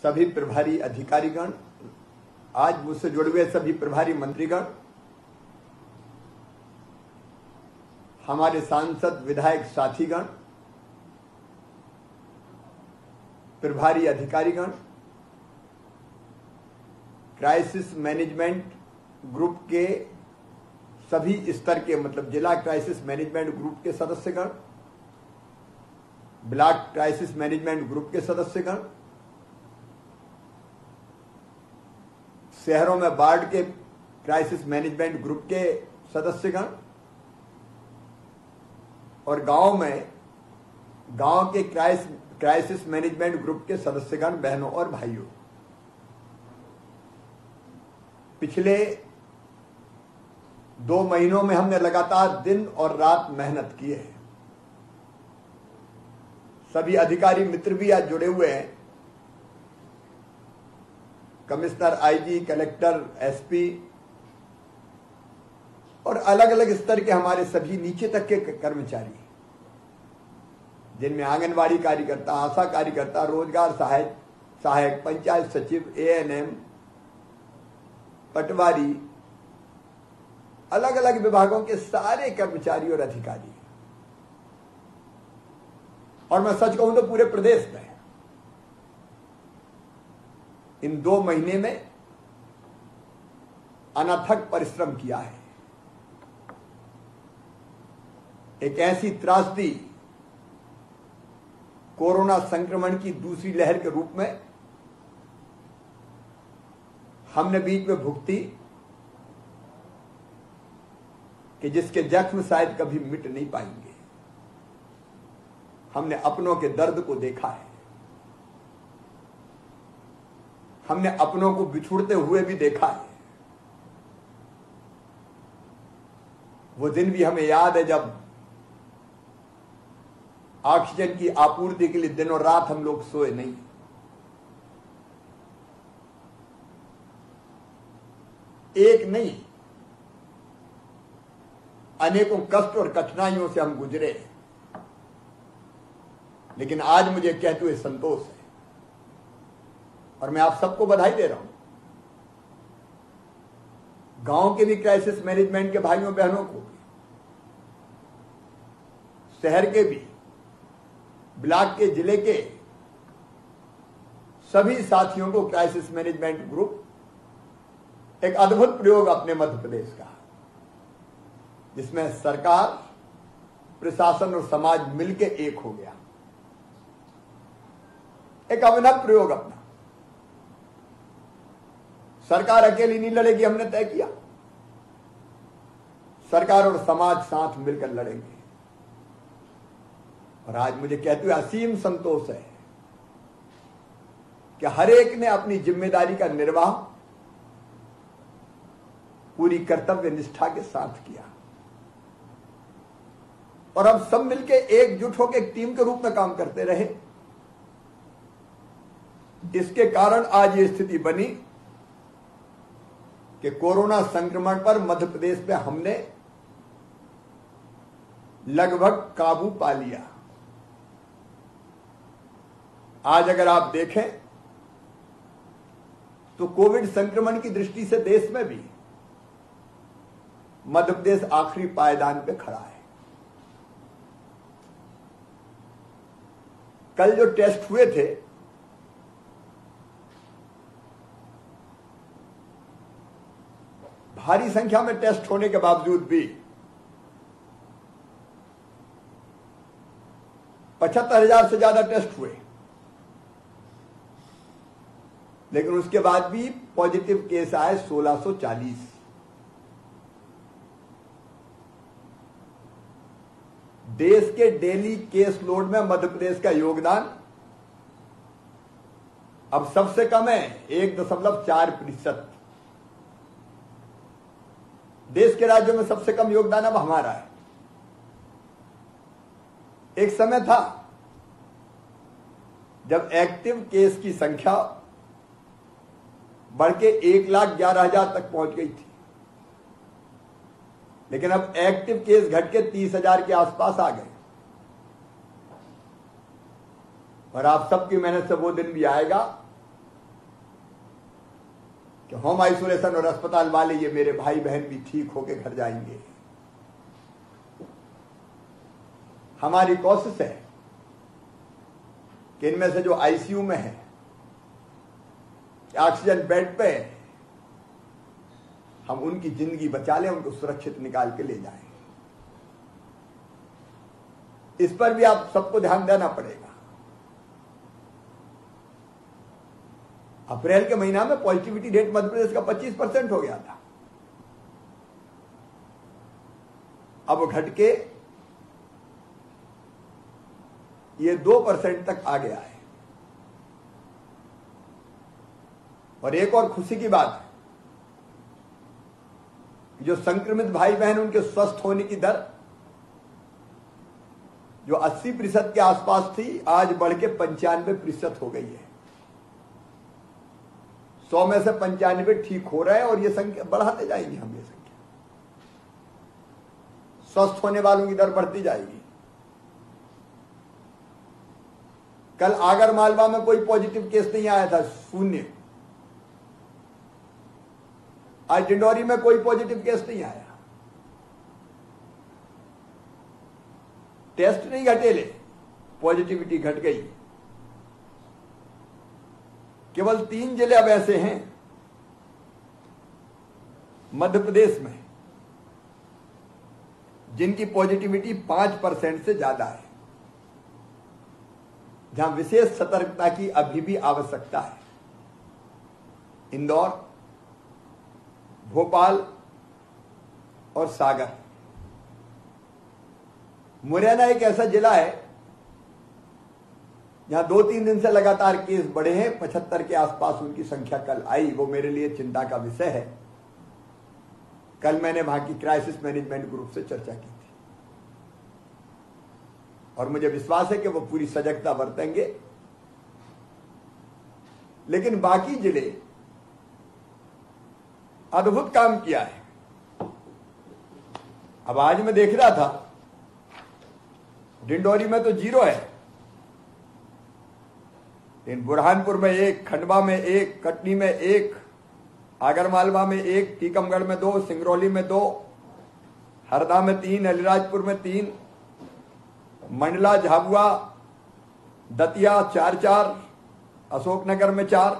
सभी प्रभारी अधिकारीगण, आज मुझसे जुड़े हुए सभी प्रभारी मंत्रीगण, हमारे सांसद विधायक साथीगण, प्रभारी अधिकारीगण, क्राइसिस मैनेजमेंट ग्रुप के सभी स्तर के मतलब जिला क्राइसिस मैनेजमेंट ग्रुप के सदस्यगण, ब्लॉक क्राइसिस मैनेजमेंट ग्रुप के सदस्यगण, शहरों में वार्ड के क्राइसिस मैनेजमेंट ग्रुप के सदस्यगण और गांव के क्राइसिस मैनेजमेंट ग्रुप के सदस्यगण, बहनों और भाइयों, पिछले 2 महीनों में हमने लगातार दिन और रात मेहनत की है। सभी अधिकारी मित्र भी आज जुड़े हुए हैं, कमिश्नर, आईजी, कलेक्टर, एसपी और अलग अलग स्तर के हमारे सभी नीचे तक के कर्मचारी, जिनमें आंगनवाड़ी कार्यकर्ता, आशा कार्यकर्ता, रोजगार सहायक, पंचायत सचिव, एएनएम, पटवारी, अलग अलग विभागों के सारे कर्मचारी और अधिकारी, और मैं सच कहूं तो पूरे प्रदेश में इन 2 महीने में अनथक परिश्रम किया है। एक ऐसी त्रासदी कोरोना संक्रमण की दूसरी लहर के रूप में हमने बीच में भुगती कि जिसके जख्म शायद कभी मिट नहीं पाएंगे। हमने अपनों के दर्द को देखा है, हमने अपनों को बिछुड़ते हुए भी देखा है। वो दिन भी हमें याद है जब ऑक्सीजन की आपूर्ति के लिए दिन और रात हम लोग सोए नहीं। एक नहीं, अनेकों कष्ट और कठिनाइयों से हम गुजरे, लेकिन आज मुझे कहते हुए संतोष है और मैं आप सबको बधाई दे रहा हूं। गांव के भी क्राइसिस मैनेजमेंट के भाइयों बहनों को, शहर के भी, ब्लॉक के, जिले के सभी साथियों को क्राइसिस मैनेजमेंट ग्रुप एक अद्भुत प्रयोग अपने मध्य प्रदेश का, जिसमें सरकार, प्रशासन और समाज मिलकर एक हो गया। एक अभिनव प्रयोग अपना। सरकार अकेली नहीं लड़ेगी, हमने तय किया। सरकार और समाज साथ मिलकर लड़ेंगे। और आज मुझे कहते हुए असीम संतोष है कि हर एक ने अपनी जिम्मेदारी का निर्वाह पूरी कर्तव्य निष्ठा के साथ किया और हम सब मिलकर एकजुट होकर एक टीम के रूप में काम करते रहे। इसके कारण आज ये स्थिति बनी कि कोरोना संक्रमण पर मध्य प्रदेश में हमने लगभग काबू पा लिया। आज अगर आप देखें तो कोविड संक्रमण की दृष्टि से देश में भी मध्य प्रदेश आखिरी पायदान पे खड़ा है। कल जो टेस्ट हुए थे, भारी संख्या में टेस्ट होने के बावजूद भी 75,000 से ज्यादा टेस्ट हुए, लेकिन उसके बाद भी पॉजिटिव केस आए 1640। देश के डेली केस लोड में मध्य प्रदेश का योगदान अब सबसे कम है 1.4%। देश के राज्यों में सबसे कम योगदान अब हमारा है। एक समय था जब एक्टिव केस की संख्या बढ़ के 1,11,000 तक पहुंच गई थी, लेकिन अब एक्टिव केस घट के 30,000 के आसपास आ गए। और आप सबकी मेहनत से वो दिन भी आएगा कि होम आइसोलेशन और अस्पताल वाले ये मेरे भाई बहन भी ठीक होके घर जाएंगे। हमारी कोशिश है कि इनमें से जो आईसीयू में है, ऑक्सीजन बेड पे है, हम उनकी जिंदगी बचा लें, उनको सुरक्षित निकाल के ले जाएं। इस पर भी आप सबको ध्यान देना पड़ेगा। अप्रैल के महीना में पॉजिटिविटी रेट मध्य प्रदेश का 25% हो गया था, अब घट के ये 2% तक आ गया है। और एक और खुशी की बात है, जो संक्रमित भाई बहन उनके स्वस्थ होने की दर जो 80% के आसपास थी, आज बढ़ के 95% हो गई है। 100 में से 95 ठीक हो रहे हैं और ये संख्या बढ़ाते जाएंगे हम। ये संख्या स्वस्थ होने वालों की दर बढ़ती जाएगी। कल आगर मालवा में कोई पॉजिटिव केस नहीं आया था, 0। आज डिंडोरी में कोई पॉजिटिव केस नहीं आया। टेस्ट नहीं घटेले, पॉजिटिविटी घट गई। केवल 3 जिले अब ऐसे हैं मध्य प्रदेश में जिनकी पॉजिटिविटी 5% से ज्यादा है, जहां विशेष सतर्कता की अभी भी आवश्यकता है। इंदौर, भोपाल और सागर। मुरैना एक ऐसा जिला है जहां 2-3 दिन से लगातार केस बढ़े हैं, 75 के आसपास उनकी संख्या कल आई। वो मेरे लिए चिंता का विषय है। कल मैंने वहां की क्राइसिस मैनेजमेंट ग्रुप से चर्चा की थी और मुझे विश्वास है कि वो पूरी सजगता बरतेंगे। लेकिन बाकी जिले अद्भुत काम किया है। अब आज मैं देख रहा था, डिंडोरी में तो 0 है, लेकिन बुरहानपुर में 1, खंडवा में 1, कटनी में 1, आगरमालवा में 1, टीकमगढ़ में 2, सिंगरौली में 2, हरदा में 3, अलीराजपुर में 3, मंडला, झाबुआ, दतिया 4-4, अशोकनगर में 4।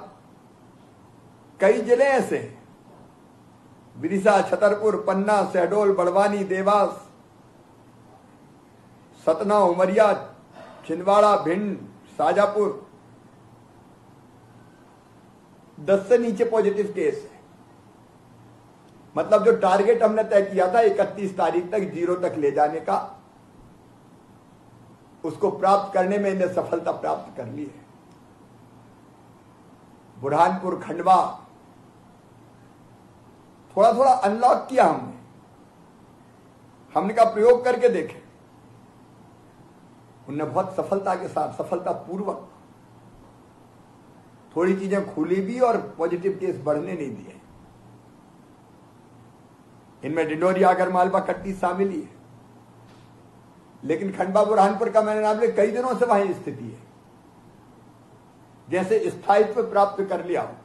कई जिले ऐसे हैं, विदिशा, छतरपुर, पन्ना, शहडोल, बड़वानी, देवास, सतना, उमरिया, छिंदवाड़ा, भिंड, शाजापुर, 10 से नीचे पॉजिटिव केस है। मतलब जो टारगेट हमने तय किया था 31 तारीख तक 0 तक ले जाने का, उसको प्राप्त करने में इन्हें सफलता प्राप्त कर ली है। बुरहानपुर, खंडवा थोड़ा थोड़ा अनलॉक किया हमने कहा प्रयोग करके देखें। उनने बहुत सफलता के साथ, सफलता पूर्वक थोड़ी चीजें खुली भी और पॉजिटिव केस बढ़ने नहीं दिए। इनमें डिंडोरी, आगरमालवा, कटनी शामिल ही है। लेकिन खंडवा, बुरहानपुर का मैंने नाम लिया, कई दिनों से वहीं स्थिति है जैसे स्थायित्व प्राप्त कर लिया हो।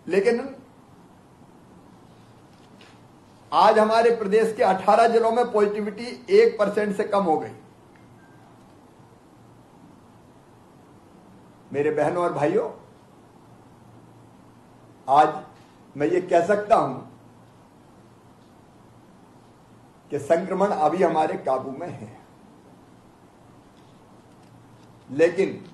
लेकिन आज हमारे प्रदेश के 18 जिलों में पॉजिटिविटी 1% से कम हो गई। मेरे बहनों और भाइयों, आज मैं ये कह सकता हूं कि संक्रमण अभी हमारे काबू में है, लेकिन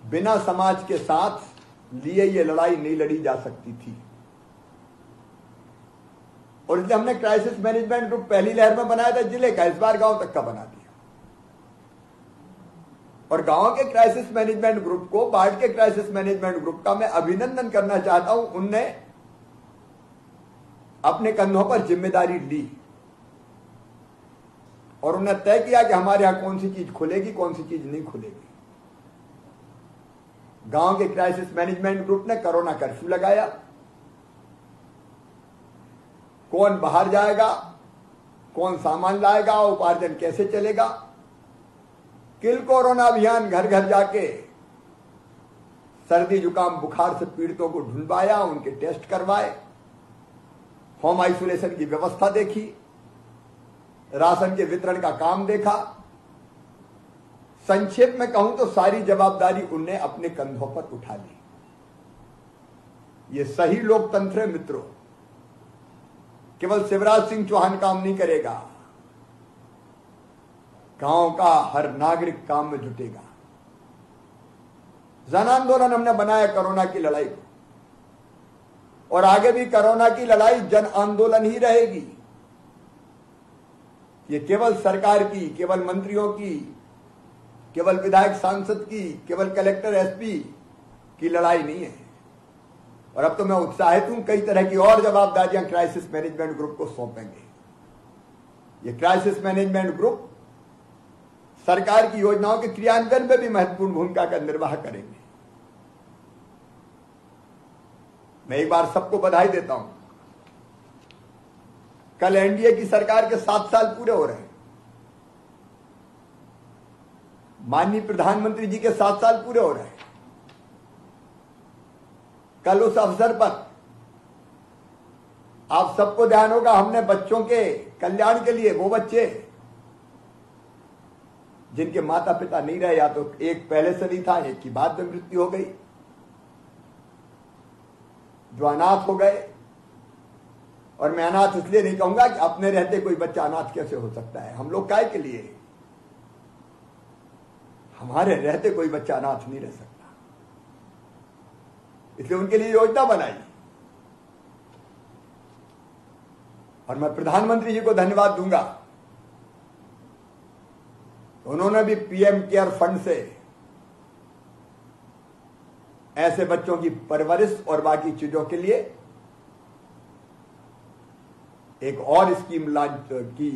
बिना समाज के साथ लिए ये लड़ाई नहीं लड़ी जा सकती थी। और इसलिए हमने क्राइसिस मैनेजमेंट ग्रुप पहली लहर में बनाया था जिले का, इस बार गांव तक का बना दिया। और गांव के क्राइसिस मैनेजमेंट ग्रुप को बाढ़ के क्राइसिस मैनेजमेंट ग्रुप का मैं अभिनंदन करना चाहता हूं। उनने अपने कंधों पर जिम्मेदारी ली और उन्हें तय किया कि हमारे यहां कौन सी चीज खुलेगी, कौन सी चीज नहीं खुलेगी। गांव के क्राइसिस मैनेजमेंट ग्रुप ने कोरोना कर्फ्यू लगाया। कौन बाहर जाएगा, कौन सामान लाएगा, उपार्जन कैसे चलेगा, किल कोरोना अभियान, घर घर जाके सर्दी जुकाम बुखार से पीड़ितों को ढूंढवाया, उनके टेस्ट करवाए, होम आइसोलेशन की व्यवस्था देखी, राशन के वितरण का काम देखा। संक्षेप में कहूं तो सारी जवाबदारी उनने अपने कंधों पर उठा ली। ये सही लोकतंत्र है मित्रों। केवल शिवराज सिंह चौहान काम नहीं करेगा, गांव का हर नागरिक काम में जुटेगा। जन आंदोलन हमने बनाया कोरोना की लड़ाई को, और आगे भी कोरोना की लड़ाई जन आंदोलन ही रहेगी। ये केवल सरकार की, केवल मंत्रियों की, केवल विधायक सांसद की, केवल कलेक्टर एसपी की लड़ाई नहीं है। और अब तो मैं उत्साहित हूं, कई तरह की और जवाबदारियां क्राइसिस मैनेजमेंट ग्रुप को सौंपेंगे। ये क्राइसिस मैनेजमेंट ग्रुप सरकार की योजनाओं के क्रियान्वयन में भी महत्वपूर्ण भूमिका का निर्वाह करेंगे। मैं एक बार सबको बधाई देता हूं। कल एनडीए की सरकार के 7 साल पूरे हो रहे हैं। माननीय प्रधानमंत्री जी के 7 साल पूरे हो रहे हैं। कल उस अवसर पर आप सबको ध्यान होगा, हमने बच्चों के कल्याण के लिए, वो बच्चे जिनके माता पिता नहीं रहे, या तो एक पहले से नहीं था, एक की बाद में मृत्यु हो गई, जो अनाथ हो गए। और मैं अनाथ इसलिए नहीं कहूंगा कि अपने रहते कोई बच्चा अनाथ कैसे हो सकता है। हम लोग काय के लिए, हमारे रहते कोई बच्चा अनाथ नहीं रह सकता, इसलिए उनके लिए योजना बनाई। और मैं प्रधानमंत्री जी को धन्यवाद दूंगा, उन्होंने भी पीएम केयर फंड से ऐसे बच्चों की परवरिश और बाकी चीजों के लिए एक और स्कीम लॉन्च की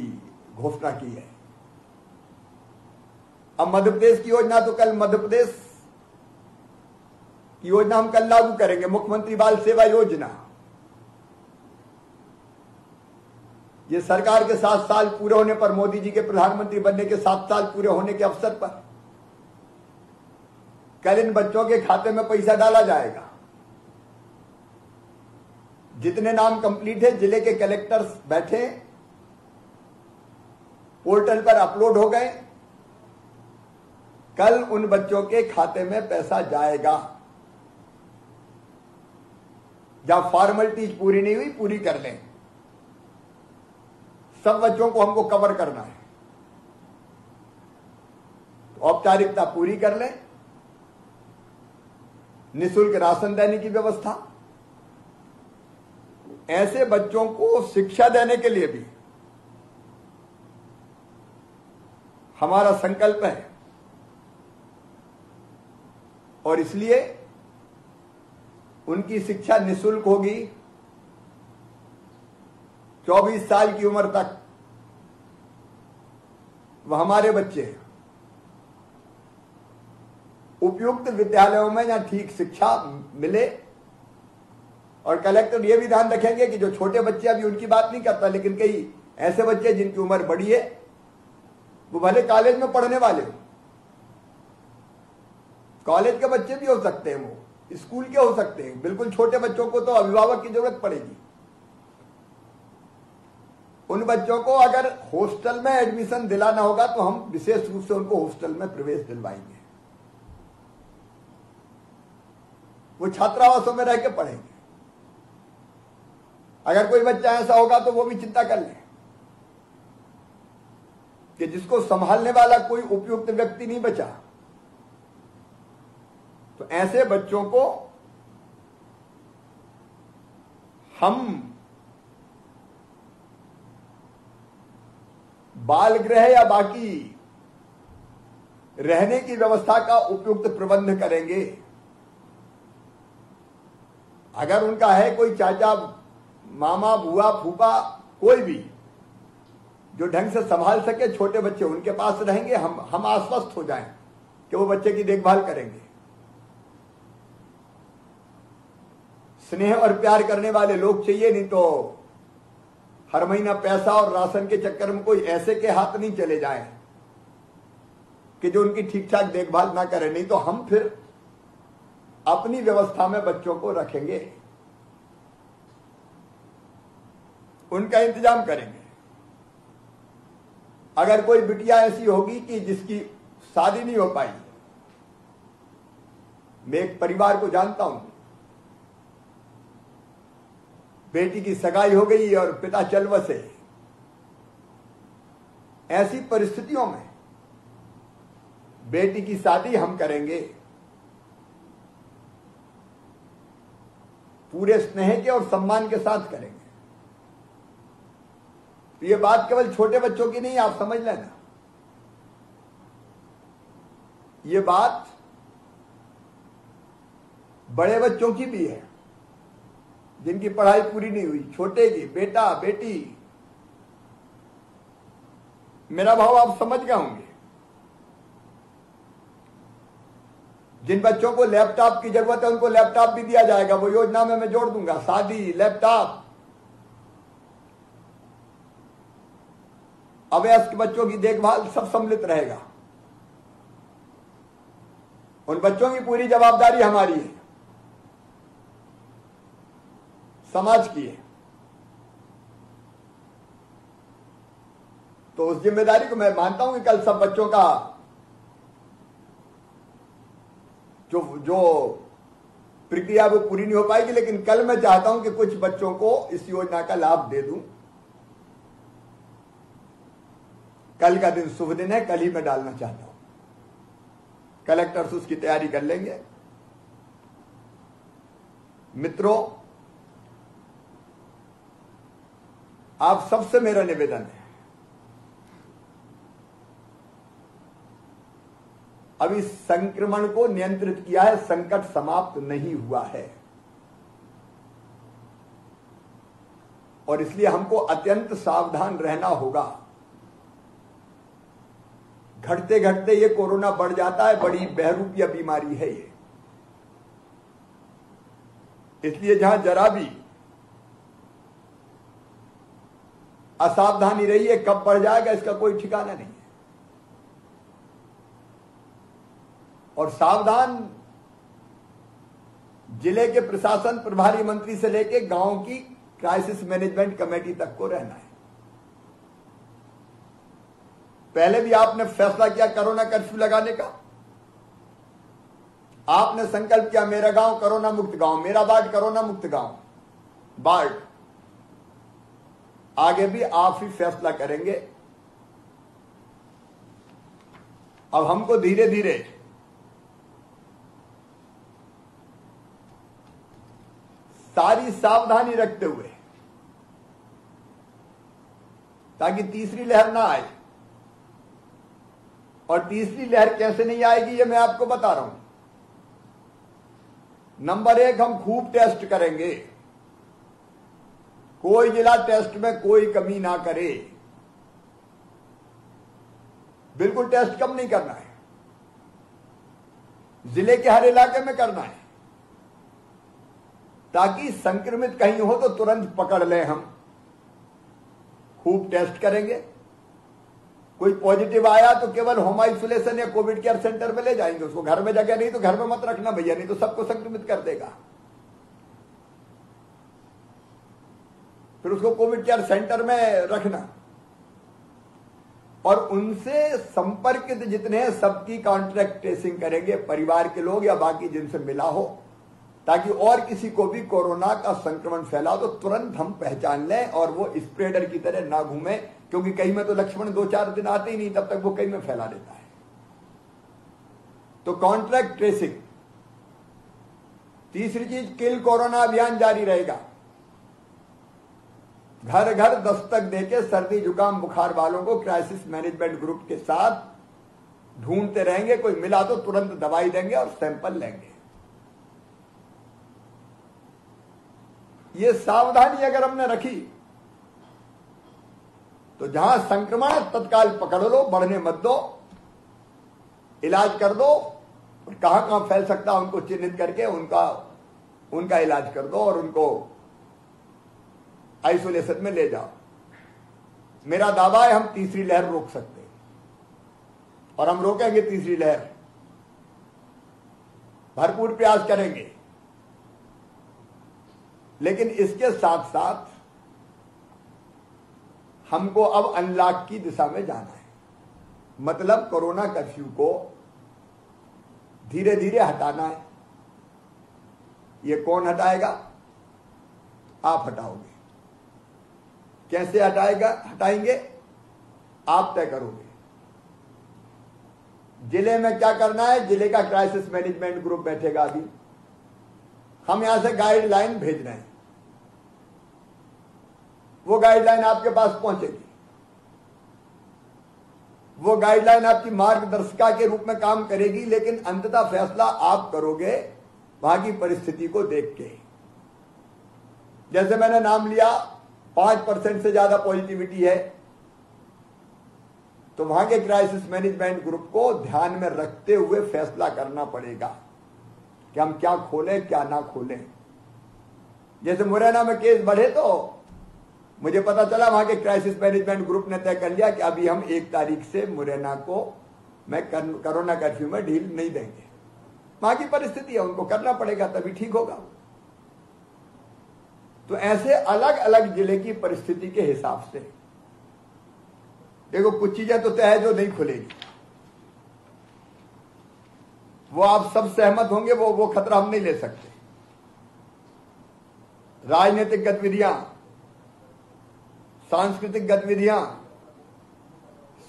घोषणा की है। अब मध्य प्रदेश की योजना, तो कल मध्य प्रदेश की योजना हम कल लागू करेंगे, मुख्यमंत्री बाल सेवा योजना। ये सरकार के 7 साल पूरे होने पर, मोदी जी के प्रधानमंत्री बनने के 7 साल पूरे होने के अवसर पर कल इन बच्चों के खाते में पैसा डाला जाएगा। जितने नाम कंप्लीट है, जिले के कलेक्टर्स बैठे, पोर्टल पर अपलोड हो गए, कल उन बच्चों के खाते में पैसा जाएगा। जहां फॉर्मेलिटीज पूरी नहीं हुई, पूरी कर लें। सब बच्चों को हमको कवर करना है, तो औपचारिकता पूरी कर लें। निःशुल्क राशन देने की व्यवस्था, ऐसे बच्चों को शिक्षा देने के लिए भी हमारा संकल्प है। और इसलिए उनकी शिक्षा निःशुल्क होगी। 24 साल की उम्र तक वह हमारे बच्चे उपयुक्त विद्यालयों में जहां ठीक शिक्षा मिले। और कलेक्टर ये भी ध्यान रखेंगे कि जो छोटे बच्चे, अभी उनकी बात नहीं करता, लेकिन कई ऐसे बच्चे जिनकी उम्र बड़ी है, वो भले कॉलेज में पढ़ने वाले हो, कॉलेज के बच्चे भी हो सकते हैं, वो स्कूल के हो सकते हैं, बिल्कुल छोटे बच्चों को तो अभिभावक की जरूरत पड़ेगी। उन बच्चों को अगर हॉस्टल में एडमिशन दिलाना होगा तो हम विशेष रूप से उनको हॉस्टल में प्रवेश दिलवाएंगे। वो छात्रावासों में रह के पढ़ेंगे। अगर कोई बच्चा ऐसा होगा तो वो भी चिंता कर ले कि जिसको संभालने वाला कोई उपयुक्त व्यक्ति नहीं बचा, तो ऐसे बच्चों को हम बाल गृह या बाकी रहने की व्यवस्था का उपयुक्त प्रबंध करेंगे। अगर उनका है कोई चाचा, मामा, बुआ, फूफा, कोई भी जो ढंग से संभाल सके, छोटे बच्चे उनके पास रहेंगे, हम आश्वस्त हो जाएं कि वो बच्चे की देखभाल करेंगे। स्नेह और प्यार करने वाले लोग चाहिए, नहीं तो हर महीना पैसा और राशन के चक्कर में कोई ऐसे के हाथ नहीं चले जाए कि जो उनकी ठीक ठाक देखभाल ना करें, नहीं तो हम फिर अपनी व्यवस्था में बच्चों को रखेंगे, उनका इंतजाम करेंगे। अगर कोई बिटिया ऐसी होगी कि जिसकी शादी नहीं हो पाई, मैं एक परिवार को जानता हूं, बेटी की सगाई हो गई और पिता चल बसे, ऐसी परिस्थितियों में बेटी की शादी हम करेंगे पूरे स्नेह के और सम्मान के साथ करेंगे। तो ये बात केवल छोटे बच्चों की नहीं, आप समझ लेना, ये बात बड़े बच्चों की भी है, जिनकी पढ़ाई पूरी नहीं हुई, छोटे की, बेटा बेटी, मेरा भाव आप समझ गए होंगे। जिन बच्चों को लैपटॉप की जरूरत है उनको लैपटॉप भी दिया जाएगा, वो योजना में मैं जोड़ दूंगा। शादी, लैपटॉप, अवयस्क बच्चों की देखभाल सब सम्मिलित रहेगा। उन बच्चों की पूरी जवाबदारी हमारी है, समाज की है। तो उस जिम्मेदारी को मैं मानता हूं कि कल सब बच्चों का जो प्रक्रिया वो पूरी नहीं हो पाएगी, लेकिन कल मैं चाहता हूं कि कुछ बच्चों को इस योजना का लाभ दे दूं। कल का दिन शुभ दिन है, कल ही मैं डालना चाहता हूं। कलेक्टर्स उसकी तैयारी कर लेंगे। मित्रों, आप सबसे मेरा निवेदन है, अब इस संक्रमण को नियंत्रित किया है, संकट समाप्त नहीं हुआ है, और इसलिए हमको अत्यंत सावधान रहना होगा। घटते घटते ये कोरोना बढ़ जाता है, बड़ी बहरूपिया बीमारी है ये। इसलिए जहां जरा भी असावधानी रही है, कब बढ़ जाएगा इसका कोई ठिकाना नहीं है। और सावधान जिले के प्रशासन प्रभारी मंत्री से लेकर गांव की क्राइसिस मैनेजमेंट कमेटी तक को रहना है। पहले भी आपने फैसला किया कोरोना कर्फ्यू लगाने का, आपने संकल्प किया मेरा गांव कोरोना मुक्त गांव, मेरा वार्ड कोरोना मुक्त गांव वार्ड। आगे भी आप ही फैसला करेंगे। अब हमको धीरे धीरे सारी सावधानी रखते हुए, ताकि तीसरी लहर ना आए, और तीसरी लहर कैसे नहीं आएगी ये मैं आपको बता रहा हूं। नंबर 1, हम खूब टेस्ट करेंगे, कोई जिला टेस्ट में कोई कमी ना करे, बिल्कुल टेस्ट कम नहीं करना है, जिले के हर इलाके में करना है, ताकि संक्रमित कहीं हो तो तुरंत पकड़ लें हम। खूब टेस्ट करेंगे, कोई पॉजिटिव आया तो केवल होम आइसोलेशन या कोविड केयर सेंटर में ले जाएंगे उसको, घर में जगह नहीं तो घर में मत रखना भैया, नहीं तो सबको संक्रमित कर देगा। फिर उसको कोविड केयर सेंटर में रखना, और उनसे संपर्कित जितने हैं सबकी कॉन्ट्रैक्ट ट्रेसिंग करेंगे, परिवार के लोग या बाकी जिनसे मिला हो, ताकि और किसी को भी कोरोना का संक्रमण फैला तो तुरंत हम पहचान लें और वो स्प्रेडर की तरह ना घूमे, क्योंकि कहीं में तो लक्ष्मण 2-4 दिन आते ही नहीं, तब तक वो कहीं में फैला देता है। तो कॉन्ट्रैक्ट ट्रेसिंग। तीसरी चीज, किल कोरोना अभियान जारी रहेगा। घर घर दस्तक देके सर्दी जुकाम बुखार वालों को क्राइसिस मैनेजमेंट ग्रुप के साथ ढूंढते रहेंगे, कोई मिला तो तुरंत दवाई देंगे और सैंपल लेंगे। ये सावधानी अगर हमने रखी तो जहां संक्रमण है तत्काल पकड़ लो, बढ़ने मत दो, इलाज कर दो, और कहां कहां फैल सकता है उनको चिन्हित करके उनका इलाज कर दो और उनको आइसोलेशन में ले जाओ। मेरा दावा है हम तीसरी लहर रोक सकते हैं, और हम रोकेंगे तीसरी लहर, भरपूर प्रयास करेंगे। लेकिन इसके साथ साथ हमको अब अनलॉक की दिशा में जाना है। मतलब कोरोना कर्फ्यू को धीरे धीरे हटाना है। ये कौन हटाएगा? आप हटाओगे। कैसे हटाएंगे आप तय करोगे। जिले में क्या करना है, जिले का क्राइसिस मैनेजमेंट ग्रुप बैठेगा। अभी हम यहां से गाइडलाइन भेज रहे हैं, वो गाइडलाइन आपके पास पहुंचेगी। वो गाइडलाइन आपकी मार्गदर्शिका के रूप में काम करेगी, लेकिन अंततः फैसला आप करोगे वहां की परिस्थिति को देख के। जैसे मैंने नाम लिया 5% से ज्यादा पॉजिटिविटी है, तो वहां के क्राइसिस मैनेजमेंट ग्रुप को ध्यान में रखते हुए फैसला करना पड़ेगा कि हम क्या खोलें क्या ना खोलें। जैसे मुरैना में केस बढ़े तो मुझे पता चला वहां के क्राइसिस मैनेजमेंट ग्रुप ने तय कर लिया कि अभी हम 1 तारीख से मुरैना को कोरोना कर्फ्यू में ढील नहीं देंगे। वहां की परिस्थिति है, उनको करना पड़ेगा, तभी ठीक होगा। तो ऐसे अलग अलग जिले की परिस्थिति के हिसाब से देखो, कुछ चीजें तो तय है जो नहीं खुलेगी, वो आप सब सहमत होंगे, वो खतरा हम नहीं ले सकते। राजनीतिक गतिविधियां, सांस्कृतिक गतिविधियां,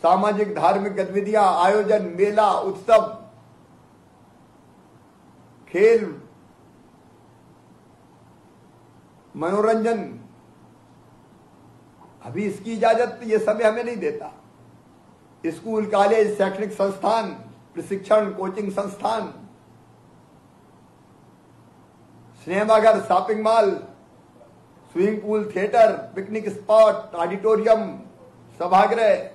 सामाजिक धार्मिक गतिविधियां, आयोजन, मेला, उत्सव, खेल, मनोरंजन, अभी इसकी इजाजत ये समय हमें नहीं देता। स्कूल, कॉलेज, शैक्षणिक संस्थान, प्रशिक्षण, कोचिंग संस्थान, सिनेमाघर, shopping mall, swimming pool, theatre, picnic spot, auditorium, सभागृह,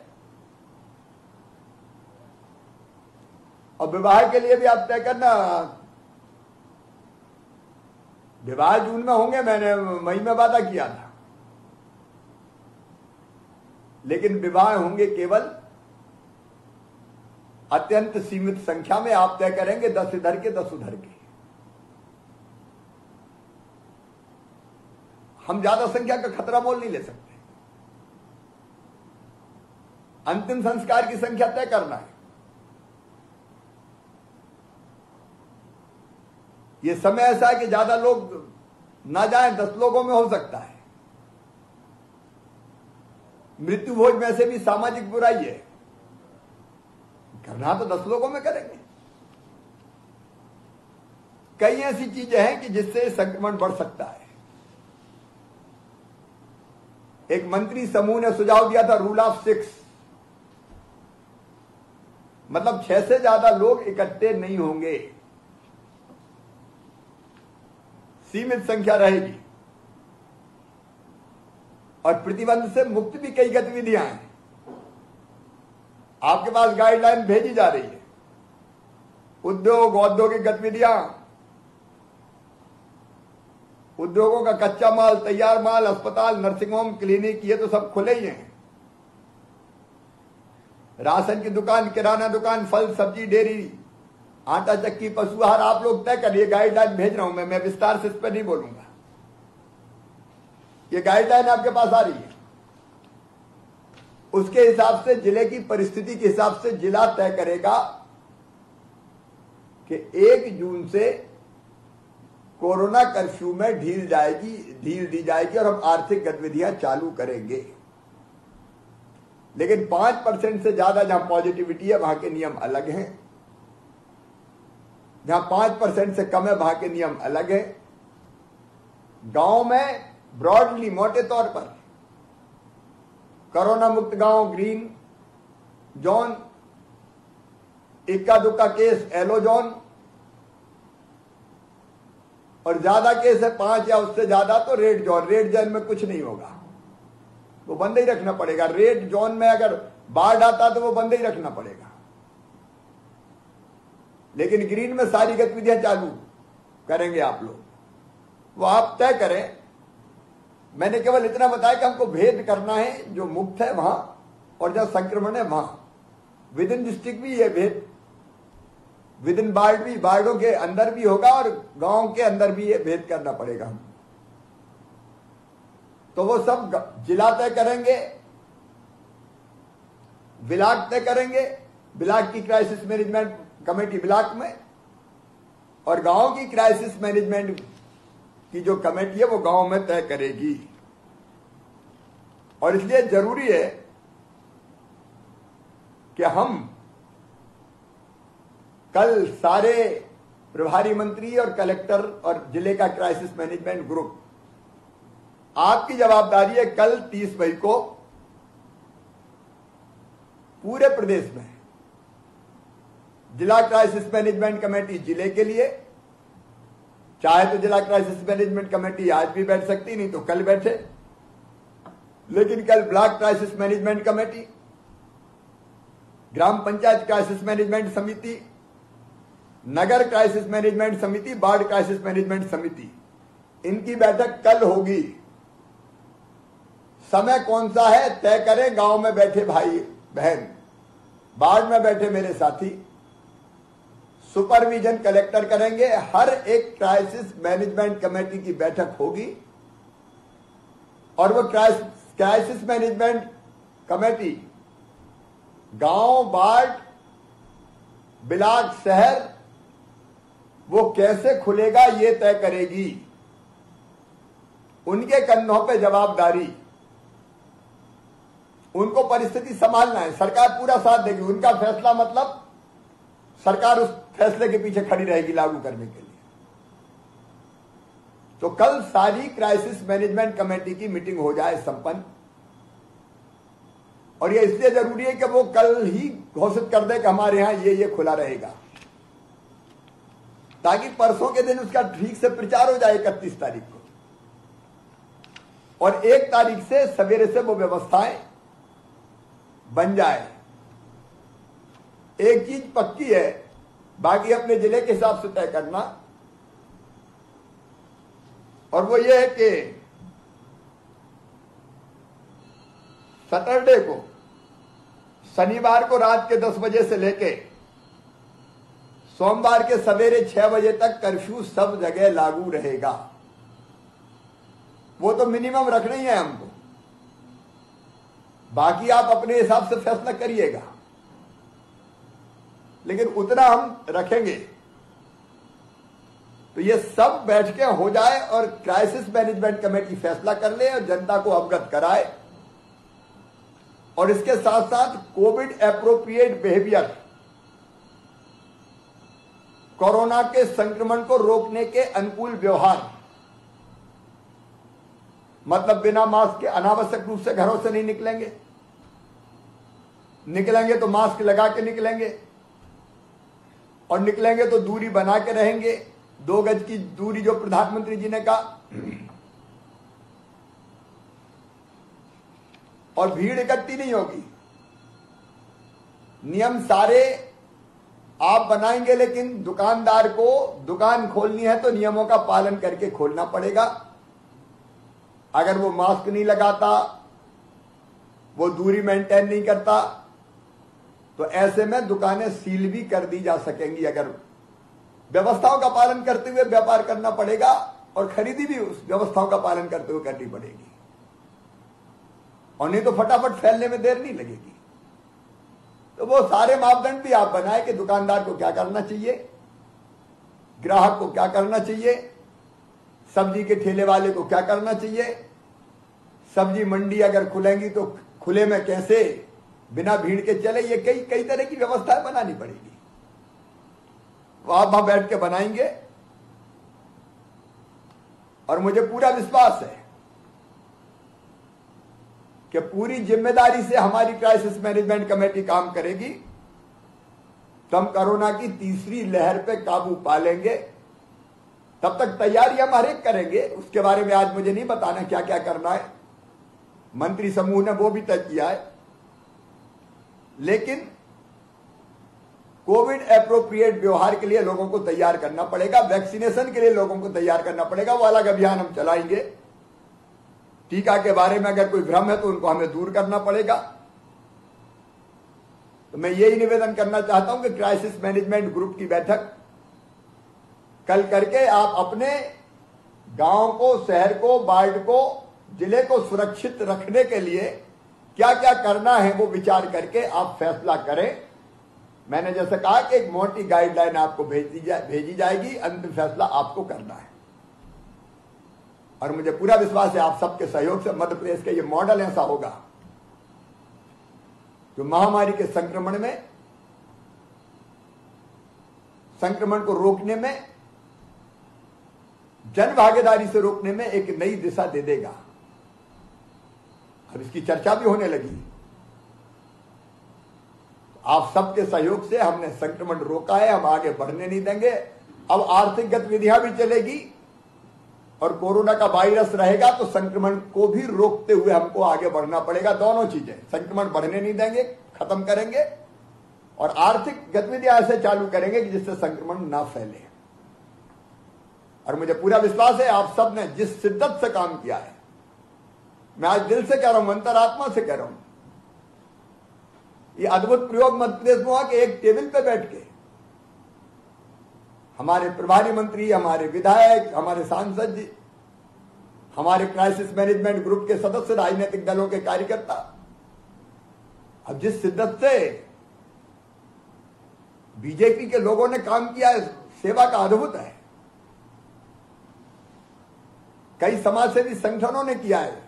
और विवाह के लिए भी आप तय करना। विवाह जून में होंगे, मैंने मई में वादा किया था, लेकिन विवाह होंगे केवल अत्यंत सीमित संख्या में। आप तय करेंगे 10 इधर के 10 उधर के। हम ज्यादा संख्या का खतरा मोल नहीं ले सकते। अंतिम संस्कार की संख्या तय करना है। ये समय ऐसा है कि ज्यादा लोग ना जाएं, 10 लोगों में हो सकता है। मृत्यु भोज में से भी सामाजिक बुराई है, करना तो 10 लोगों में करेंगे। कई ऐसी चीजें हैं कि जिससे संक्रमण बढ़ सकता है। एक मंत्री समूह ने सुझाव दिया था रूल ऑफ 6, मतलब 6 से ज्यादा लोग इकट्ठे नहीं होंगे, सीमित संख्या रहेगी। और प्रतिबंध से मुक्त भी कई गतिविधियां हैं। आपके पास गाइडलाइन भेजी जा रही है। उद्योग, औद्योगिक गतिविधियां, उद्योगों का कच्चा माल, तैयार माल, अस्पताल, नर्सिंग होम, क्लिनिक, ये तो सब खुले ही हैं। राशन की दुकान, किराना दुकान, फल सब्जी, डेयरी, आटा चक्की, पशु आहार, आप लोग तय करिए। गाइडलाइन भेज रहा हूं मैं विस्तार से इस पर नहीं बोलूंगा। ये गाइडलाइन आपके पास आ रही है। उसके हिसाब से, जिले की परिस्थिति के हिसाब से जिला तय करेगा कि 1 जून से कोरोना कर्फ्यू में ढील दी जाएगी और हम आर्थिक गतिविधियां चालू करेंगे। लेकिन 5% से ज्यादा जहां पॉजिटिविटी है वहां के नियम अलग हैं। जहां 5% से कम है वहां के नियम अलग है। गांव में ब्रॉडली, मोटे तौर पर कोरोना मुक्त गांव ग्रीन जोन, इक्का दुक्का केस येलो जोन, और ज्यादा केस है 5 या उससे ज्यादा तो रेड जोन। रेड जोन में कुछ नहीं होगा, वो बंद ही रखना पड़ेगा। रेड जोन में अगर बाढ़ आता तो वो बंद ही रखना पड़ेगा। लेकिन ग्रीन में सारी गतिविधियां चालू करेंगे आप लोग, वो आप तय करें। मैंने केवल इतना बताया कि हमको भेद करना है, जो मुक्त है वहां और जहां संक्रमण है वहां। विद इन डिस्ट्रिक्ट भी ये भेद, विद इन वार्ड भी, वार्डों के अंदर भी होगा और गांव के अंदर भी ये भेद करना पड़ेगा हम। तो वो सब जिला तय करेंगे, ब्लॉक तय करेंगे, ब्लॉक की क्राइसिस मैनेजमेंट कमेटी ब्लॉक में, और गांव की क्राइसिस मैनेजमेंट की जो कमेटी है वो गांव में तय करेगी। और इसलिए जरूरी है कि हम कल सारे प्रभारी मंत्री और कलेक्टर और जिले का क्राइसिस मैनेजमेंट ग्रुप, आपकी जवाबदारी है कल 30 मई को पूरे प्रदेश में जिला क्राइसिस मैनेजमेंट कमेटी जिले के लिए, चाहे तो जिला क्राइसिस मैनेजमेंट कमेटी आज भी बैठ सकती, नहीं तो कल बैठे, लेकिन कल ब्लॉक क्राइसिस मैनेजमेंट कमेटी, ग्राम पंचायत क्राइसिस मैनेजमेंट समिति, नगर क्राइसिस मैनेजमेंट समिति, वार्ड क्राइसिस मैनेजमेंट समिति, इनकी बैठक कल होगी। समय कौन सा है तय करें, गांव में बैठे भाई बहन, वार्ड में बैठे मेरे साथी, सुपरविजन कलेक्टर करेंगे। हर एक क्राइसिस मैनेजमेंट कमेटी की बैठक होगी और वो क्राइसिस मैनेजमेंट कमेटी गांव, वार्ड, ब्लॉक, शहर वो कैसे खुलेगा ये तय करेगी। उनके कंधों पे जवाबदारी, उनको परिस्थिति संभालना है, सरकार पूरा साथ देगी। उनका फैसला मतलब सरकार उस फैसले के पीछे खड़ी रहेगी लागू करने के लिए। तो कल सारी क्राइसिस मैनेजमेंट कमेटी की मीटिंग हो जाए संपन्न, और ये इसलिए जरूरी है कि वो कल ही घोषित कर दे कि हमारे यहां ये खुला रहेगा, ताकि परसों के दिन उसका ठीक से प्रचार हो जाए 31 तारीख को, और 1 तारीख से सवेरे से वो व्यवस्थाएं बन जाए। एक चीज पक्की है, बाकी अपने जिले के हिसाब से तय करना, और वो ये है कि सैटरडे को, शनिवार को रात के 10 बजे से लेके सोमवार के सवेरे 6 बजे तक कर्फ्यू सब जगह लागू रहेगा। वो तो मिनिमम रखना ही है हमको, बाकी आप अपने हिसाब से फैसला करिएगा, लेकिन उतना हम रखेंगे। तो ये सब बैठ के हो जाए और क्राइसिस मैनेजमेंट कमेटी फैसला कर ले और जनता को अवगत कराए, और इसके साथ साथ कोविड एप्रोप्रिएट बिहेवियर, कोरोना के संक्रमण को रोकने के अनुकूल व्यवहार, मतलब बिना मास्क के अनावश्यक रूप से घरों से नहीं निकलेंगे, निकलेंगे तो मास्क लगा के निकलेंगे, और निकलेंगे तो दूरी बना के रहेंगे, 2 गज की दूरी जो प्रधानमंत्री जी ने कहा, और भीड़ इकट्ठी नहीं होगी। नियम सारे आप बनाएंगे, लेकिन दुकानदार को दुकान खोलनी है तो नियमों का पालन करके खोलना पड़ेगा। अगर वो मास्क नहीं लगाता, वो दूरी मेंटेन नहीं करता, तो ऐसे में दुकानें सील भी कर दी जा सकेंगी। अगर व्यवस्थाओं का पालन करते हुए व्यापार करना पड़ेगा, और खरीदी भी उस व्यवस्थाओं का पालन करते हुए करनी पड़ेगी, और नहीं तो फटाफट फैलने में देर नहीं लगेगी। तो वो सारे मापदंड भी आप बनाए कि दुकानदार को क्या करना चाहिए, ग्राहक को क्या करना चाहिए, सब्जी के ठेले वाले को क्या करना चाहिए, सब्जी मंडी अगर खुलेंगी तो खुले में कैसे बिना भीड़ के चले, ये कई तरह की व्यवस्थाएं बनानी पड़ेगी। वो आप वहां बैठ के बनाएंगे, और मुझे पूरा विश्वास है कि पूरी जिम्मेदारी से हमारी क्राइसिस मैनेजमेंट कमेटी काम करेगी, तो हम कोरोना की तीसरी लहर पे काबू पा लेंगे। तब तक तैयारी हम हर एक करेंगे, उसके बारे में आज मुझे नहीं बताना क्या क्या करना है, मंत्री समूह ने वो भी तय किया है। लेकिन कोविड एप्रोप्रिएट व्यवहार के लिए लोगों को तैयार करना पड़ेगा, वैक्सीनेशन के लिए लोगों को तैयार करना पड़ेगा। वो अलग अभियान हम चलाएंगे। टीका के बारे में अगर कोई भ्रम है तो उनको हमें दूर करना पड़ेगा। तो मैं यही निवेदन करना चाहता हूं कि क्राइसिस मैनेजमेंट ग्रुप की बैठक कल करके आप अपने गांव को, शहर को, वार्ड को, जिले को सुरक्षित रखने के लिए क्या क्या करना है वो विचार करके आप फैसला करें। मैंने जैसे कहा कि एक मोटी गाइडलाइन आपको भेजी जाएगी, अंतिम फैसला आपको करना है। और मुझे पूरा विश्वास है आप सबके सहयोग से मध्य प्रदेश के ये मॉडल ऐसा होगा जो महामारी के संक्रमण को रोकने में, जन भागीदारी से रोकने में एक नई दिशा दे देगा। अब इसकी चर्चा भी होने लगी। आप सबके सहयोग से हमने संक्रमण रोका है, हम आगे बढ़ने नहीं देंगे। अब आर्थिक गतिविधियां भी चलेगी और कोरोना का वायरस रहेगा तो संक्रमण को भी रोकते हुए हमको आगे बढ़ना पड़ेगा। दोनों चीजें, संक्रमण बढ़ने नहीं देंगे, खत्म करेंगे, और आर्थिक गतिविधियां ऐसे चालू करेंगे कि जिससे संक्रमण ना फैले। और मुझे पूरा विश्वास है आप सब ने जिस शिद्दत से काम किया है, मैं आज दिल से कह रहा हूं, अंतरात्मा से कह रहा हूं, ये अद्भुत प्रयोग मध्य प्रदेश में हुआ कि एक टेबल पे बैठ के हमारे प्रभारी मंत्री, हमारे विधायक, हमारे सांसद जी, हमारे क्राइसिस मैनेजमेंट ग्रुप के सदस्य, राजनीतिक दलों के कार्यकर्ता, अब जिस शिद्दत से बीजेपी के लोगों ने काम किया है, सेवा का अद्भुत है। कई समाजसेवी संगठनों ने किया है,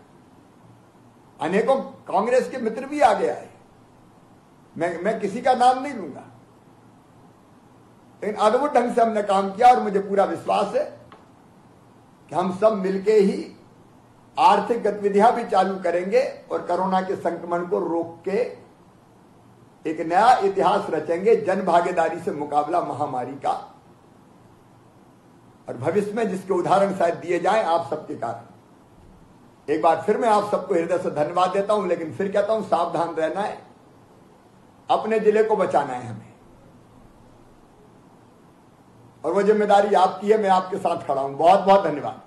अनेकों कांग्रेस के मित्र भी आगे आए। मैं किसी का नाम नहीं लूंगा, लेकिन अद्भुत ढंग से हमने काम किया और मुझे पूरा विश्वास है कि हम सब मिलके ही आर्थिक गतिविधियां भी चालू करेंगे और कोरोना के संक्रमण को रोक के एक नया इतिहास रचेंगे, जन भागीदारी से मुकाबला महामारी का। और भविष्य में जिसके उदाहरण शायद दिए जाएं आप सबके कारण। एक बार फिर मैं आप सबको हृदय से धन्यवाद देता हूं, लेकिन फिर कहता हूं सावधान रहना है, अपने जिले को बचाना है हमें, और वो जिम्मेदारी आपकी है। मैं आपके साथ खड़ा हूं। बहुत बहुत धन्यवाद।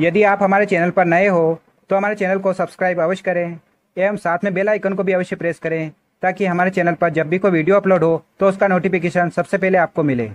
यदि आप हमारे चैनल पर नए हो तो हमारे चैनल को सब्सक्राइब अवश्य करें एवं साथ में बेल आइकन को भी अवश्य प्रेस करें, ताकि हमारे चैनल पर जब भी कोई वीडियो अपलोड हो तो उसका नोटिफिकेशन सबसे पहले आपको मिले।